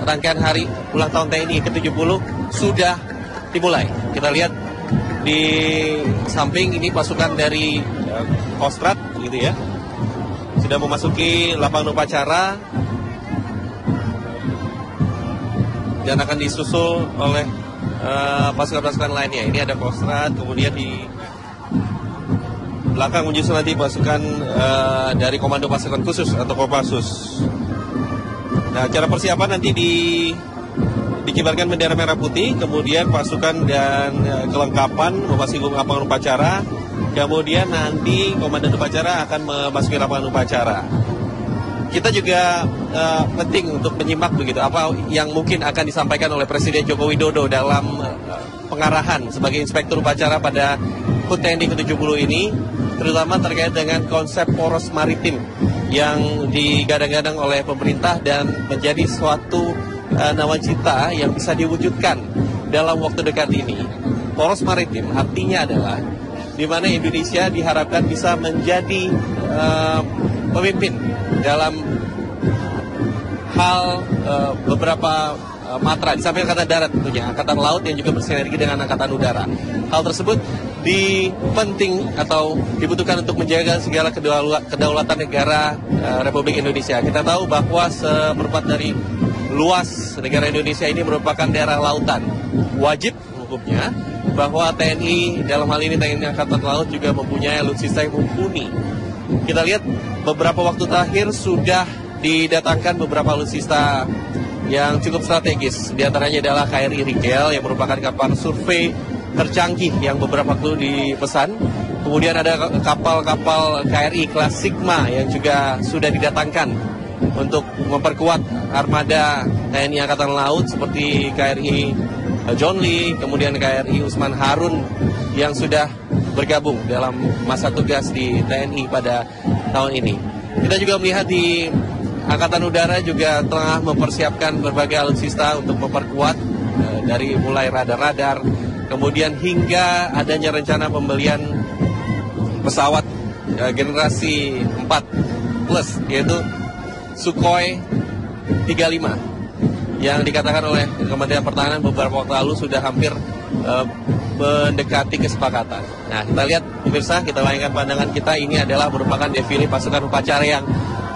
Rangkaian hari ulang tahun TNI ke-70 sudah dimulai. Kita lihat di samping ini pasukan dari Kostrad gitu ya. Sudah memasuki lapangan upacara dan akan disusul oleh pasukan-pasukan lainnya. Ini ada Kostrad, kemudian di belakang menyusul nanti pasukan dari Komando Pasukan Khusus atau Kopassus. Nah, cara persiapan nanti dikibarkan bendera merah putih, kemudian pasukan dan kelengkapan memasuki lapangan upacara, kemudian nanti komandan upacara akan memasuki lapangan upacara. Kita juga penting untuk menyimak begitu apa yang mungkin akan disampaikan oleh Presiden Joko Widodo dalam pengarahan sebagai inspektur upacara pada HUT TNI ke-70 ini, terutama terkait dengan konsep poros maritim yang digadang-gadang oleh pemerintah dan menjadi suatu nawacita yang bisa diwujudkan dalam waktu dekat ini. Poros maritim artinya adalah di mana Indonesia diharapkan bisa menjadi pemimpin dalam hal beberapa matra, di samping angkatan darat tentunya, angkatan laut yang juga bersinergi dengan angkatan udara. Hal tersebut penting atau dibutuhkan untuk menjaga segala kedaulatan negara Republik Indonesia. Kita tahu bahwa seperempat dari luas negara Indonesia ini merupakan daerah lautan. Wajib hukumnya bahwa TNI, dalam hal ini TNI Angkatan Laut, juga mempunyai alutsista yang mumpuni. Kita lihat beberapa waktu terakhir sudah didatangkan beberapa alutsista yang cukup strategis. Di antaranya adalah KRI Rigel yang merupakan kapal survei tercanggih yang beberapa waktu dipesan. Kemudian ada kapal-kapal KRI kelas Sigma yang juga sudah didatangkan untuk memperkuat armada TNI Angkatan Laut seperti KRI John Lee, kemudian KRI Usman Harun yang sudah bergabung dalam masa tugas di TNI pada tahun ini. Kita juga melihat di Angkatan Udara juga telah mempersiapkan berbagai alutsista untuk memperkuat dari mulai radar-radar, kemudian hingga adanya rencana pembelian pesawat generasi 4 plus, yaitu Sukhoi 35 yang dikatakan oleh Kementerian Pertahanan beberapa waktu lalu sudah hampir mendekati kesepakatan. Nah, kita lihat pemirsa, kita layangkan pandangan kita, ini adalah merupakan defile pasukan upacara yang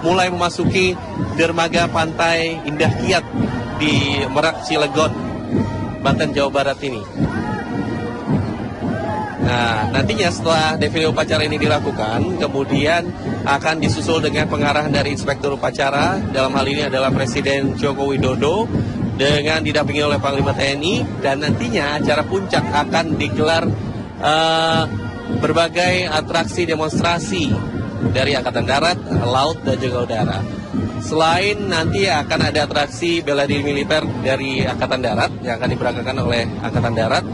mulai memasuki dermaga pantai Indah Kiat di Merak, Cilegon, Banten, Jawa Barat ini. Nah, nantinya setelah defile upacara ini dilakukan, kemudian akan disusul dengan pengarahan dari inspektur upacara, dalam hal ini adalah Presiden Joko Widodo, dengan didampingi oleh Panglima TNI, dan nantinya acara puncak akan digelar berbagai atraksi demonstrasi dari Angkatan Darat, Laut, dan juga Udara. Selain nanti akan ada atraksi bela diri militer dari Angkatan Darat yang akan diberangkatkan oleh Angkatan Darat,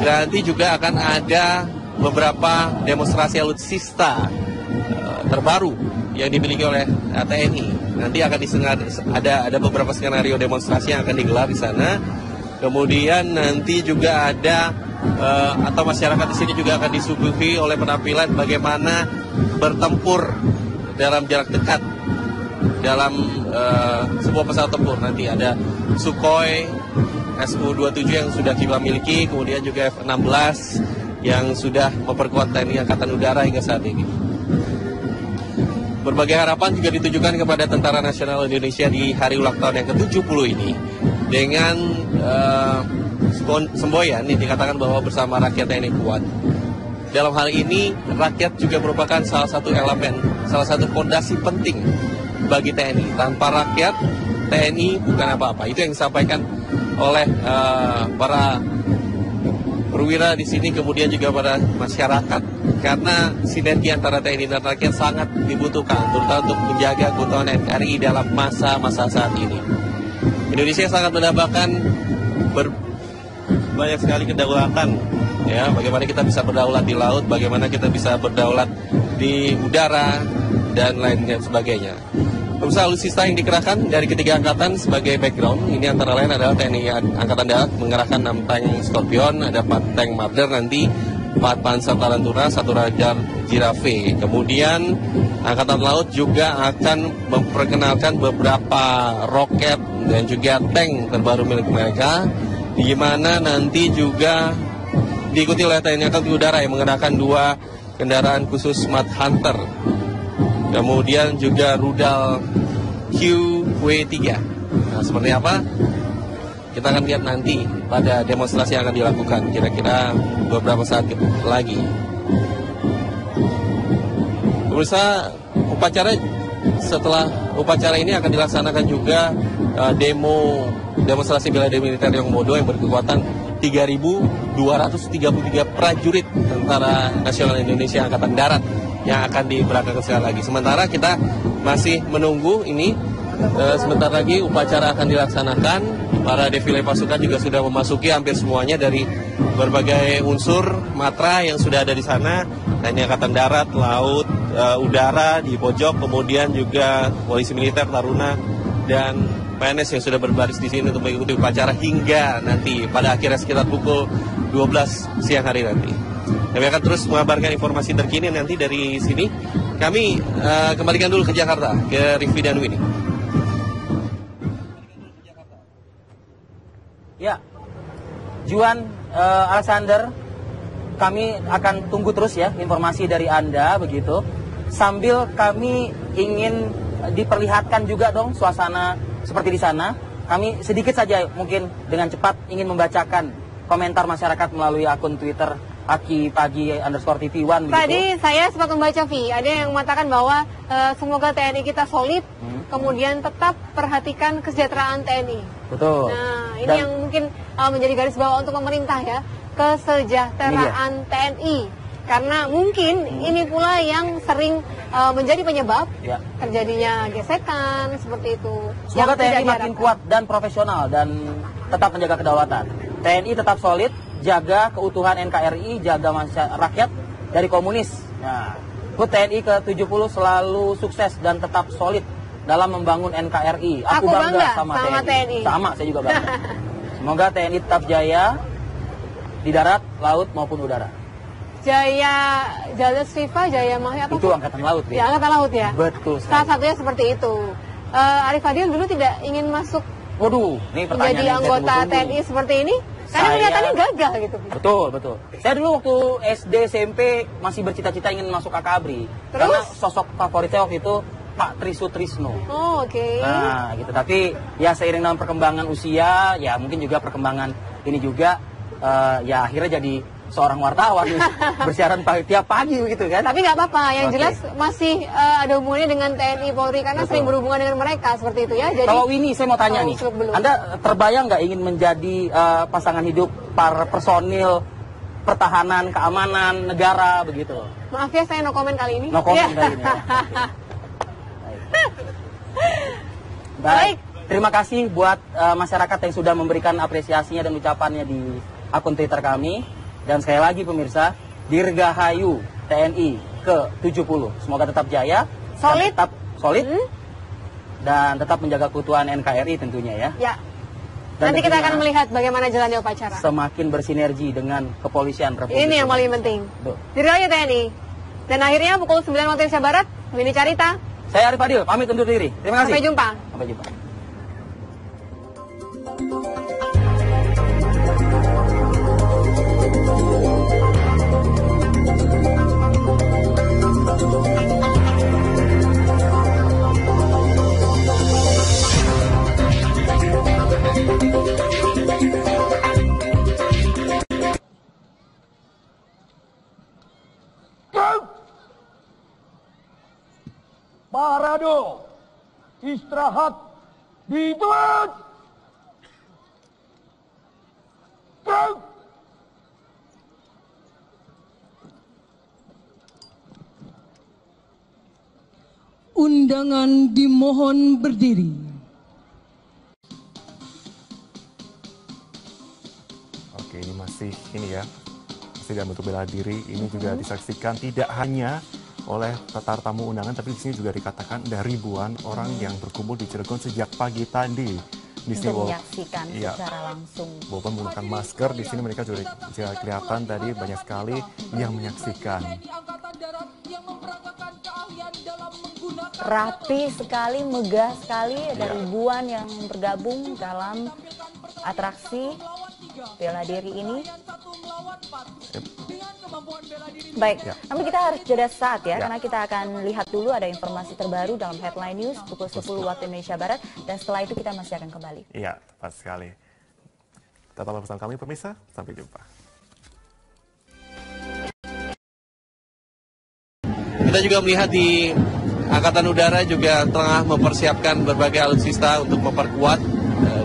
nanti juga akan ada beberapa demonstrasi alutsista terbaru yang dimiliki oleh TNI. Nanti akan ada beberapa skenario demonstrasi yang akan digelar di sana. Kemudian nanti juga ada atau masyarakat di sini juga akan disuguhi oleh penampilan bagaimana bertempur dalam jarak dekat dalam sebuah pesawat tempur. Nanti ada Sukhoi Su-27 yang sudah kita miliki, kemudian juga F-16 yang sudah memperkuat TNI Angkatan Udara hingga saat ini. Berbagai harapan juga ditujukan kepada Tentara Nasional Indonesia di hari ulang tahun yang ke-70 ini. Dengan semboyan yang dikatakan bahwa bersama rakyat TNI kuat. Dalam hal ini, rakyat juga merupakan salah satu elemen, salah satu fondasi penting bagi TNI. Tanpa rakyat, TNI bukan apa-apa. Itu yang disampaikan oleh para perwira di sini, kemudian juga pada masyarakat. Karena sinergi antara TNI dan rakyat sangat dibutuhkan, terutama untuk menjaga keutuhan NKRI dalam masa-masa saat ini. Indonesia sangat mendapatkan banyak sekali kedaulatan, ya. Bagaimana kita bisa berdaulat di laut, bagaimana kita bisa berdaulat di udara, dan lain sebagainya. Pemirsa, alutsista yang dikerahkan dari ketiga angkatan sebagai background, ini antara lain adalah TNI Angkatan Darat mengerahkan 6 tank Scorpion, ada 4 tank Marder nanti, 4 Panzer Tarantula, 1 Radar Giraffe. Kemudian Angkatan Laut juga akan memperkenalkan beberapa roket dan juga tank terbaru milik mereka, di mana nanti juga diikuti oleh TNI Angkatan Udara yang mengenakan 2 kendaraan khusus Mad Hunter. Kemudian juga rudal QW3. Nah, seperti apa? Kita akan lihat nanti pada demonstrasi yang akan dilakukan kira-kira beberapa saat lagi. Pemirsa, setelah upacara ini akan dilaksanakan juga demonstrasi bela diri militer yang Komodo yang berkekuatan 3.233 prajurit Tentara Nasional Indonesia Angkatan Darat yang akan diberangkatkan sekali lagi. Sementara kita masih menunggu ini. Sebentar lagi upacara akan dilaksanakan. Para defile pasukan juga sudah memasuki hampir semuanya dari berbagai unsur matra yang sudah ada di sana. TNI Angkatan Darat, Laut, Udara di pojok, kemudian juga Polisi Militer, Taruna, dan PNS yang sudah berbaris di sini untuk mengikuti upacara hingga nanti pada akhirnya sekitar pukul 12 siang hari nanti. Kami akan terus mengabarkan informasi terkini nanti dari sini. Kami kembalikan dulu ke Jakarta, ke Riffi dan Winnie. Ya, Juan Alexander, kami akan tunggu terus ya informasi dari Anda begitu. Sambil kami ingin diperlihatkan juga dong suasana seperti di sana. Kami sedikit saja mungkin dengan cepat ingin membacakan komentar masyarakat melalui akun Twitter @pagi_TV1 begitu. Tadi saya sempat membaca ada yang mengatakan bahwa semoga TNI kita solid, kemudian tetap perhatikan kesejahteraan TNI. Betul. Nah, ini yang mungkin menjadi garis bawah untuk pemerintah ya, kesejahteraan TNI. Karena mungkin ini pula yang sering menjadi penyebab terjadinya gesekan seperti itu. Semoga TNI makin kuat dan profesional dan tetap menjaga kedaulatan. TNI tetap solid, jaga keutuhan NKRI, jaga rakyat dari komunis. Nah, HUT TNI ke-70 selalu sukses dan tetap solid dalam membangun NKRI. Aku bangga sama TNI. Sama, saya juga bangga. Semoga TNI tetap jaya di darat, laut maupun udara. Jaya Sriva, Jaya Mahya apa? Itu Angkatan Laut ya? Ya, Angkatan Laut ya? Betul. Salah satunya seperti itu. Arif Fadil dulu tidak ingin masuk ini pertanyaan menjadi anggota TNI seperti ini? Karena kelihatannya gagah gitu. Betul. Saya dulu waktu SD, SMP masih bercita-cita ingin masuk AKABRI. Terus? Karena sosok favorit saya waktu itu Pak Trisutrisno. Oh, oke. Nah, gitu. Tapi ya seiring dengan perkembangan usia, ya mungkin juga perkembangan ini juga, ya akhirnya jadi seorang wartawan bersiaran tiap pagi begitu kan. Tapi nggak apa-apa, yang jelas masih ada hubungannya dengan TNI Polri karena sering berhubungan dengan mereka seperti itu ya. Jadi kalau Winnie saya mau tanya nih, Anda terbayang nggak ingin menjadi pasangan hidup para personil pertahanan, keamanan negara begitu? Maaf ya, saya no comment kali ini. No comment kali ini. Baik, terima kasih buat masyarakat yang sudah memberikan apresiasinya dan ucapannya di akun Twitter kami. Dan sekali lagi pemirsa, Dirgahayu TNI ke-70. Semoga tetap jaya, tetap solid, dan tetap menjaga keutuhan NKRI tentunya ya. Ya. Dan nanti kita akan melihat bagaimana jalannya upacara. Semakin bersinergi dengan kepolisian Republik Ini yang paling penting. Dirgahayu TNI. Dan akhirnya pukul 9 waktu Indonesia Barat, Winnie Carita. Saya Arif Fadil, pamit undur diri. Terima kasih. Sampai jumpa. Sampai jumpa. Parado, istirahat, ditutup. Undangan dimohon berdiri. Oke, ini masih dalam bentuk bela diri. Ini juga disaksikan tidak hanya oleh peserta tamu undangan, tapi di sini juga dikatakan ada ribuan orang yang berkumpul di Cilegon sejak pagi tadi. di sini untuk menyaksikan iya, secara langsung. walaupun menggunakan masker, di sini mereka juga bisa kelihatan tadi banyak sekali yang menyaksikan. Rapi sekali, megah sekali, ada ribuan yang bergabung dalam atraksi bela diri ini. Baik, namun kita harus jeda saat ya, karena kita akan lihat dulu ada informasi terbaru dalam Headline News pukul 10 waktu Indonesia Barat, dan setelah itu kita masih akan kembali. Iya, tepat sekali. Tetaplah bersama kami pemirsa, sampai jumpa. Kita juga melihat di Angkatan Udara juga tengah mempersiapkan berbagai alutsista untuk memperkuat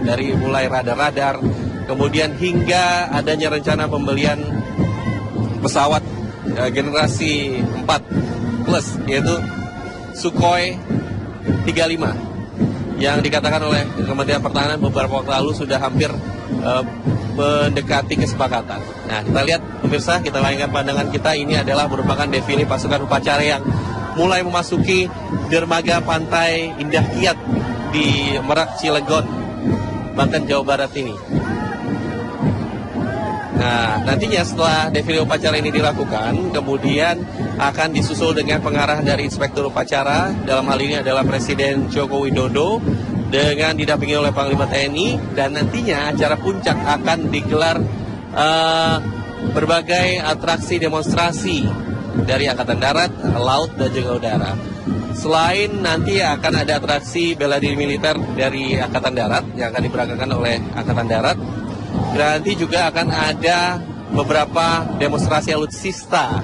dari mulai radar-radar, kemudian hingga adanya rencana pembelian pesawat generasi 4 plus, yaitu Sukhoi 35 yang dikatakan oleh Kementerian Pertahanan beberapa waktu lalu sudah hampir mendekati kesepakatan. Nah, kita lihat pemirsa, kita layangkan pandangan kita, ini adalah merupakan defile pasukan upacara yang mulai memasuki dermaga pantai Indah Kiat di Merak, Cilegon, Banten, Jawa Barat ini. Nah, nantinya setelah defile upacara ini dilakukan, kemudian akan disusul dengan pengarah dari Inspektur Upacara, dalam hal ini adalah Presiden Joko Widodo, dengan didampingi oleh Panglima TNI, dan nantinya acara puncak akan digelar berbagai atraksi demonstrasi dari Angkatan Darat, Laut, dan juga Udara. Selain nanti akan ada atraksi bela diri militer dari Angkatan Darat yang akan diberangkatkan oleh Angkatan Darat, nanti juga akan ada beberapa demonstrasi alutsista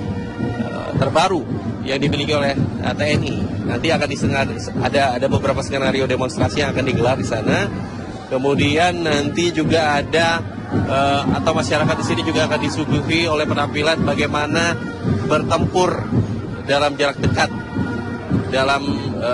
terbaru yang dimiliki oleh TNI. Nanti akan ada beberapa skenario demonstrasi yang akan digelar di sana. Kemudian nanti juga ada atau masyarakat di sini juga akan disuguhi oleh penampilan bagaimana bertempur dalam jarak dekat dalam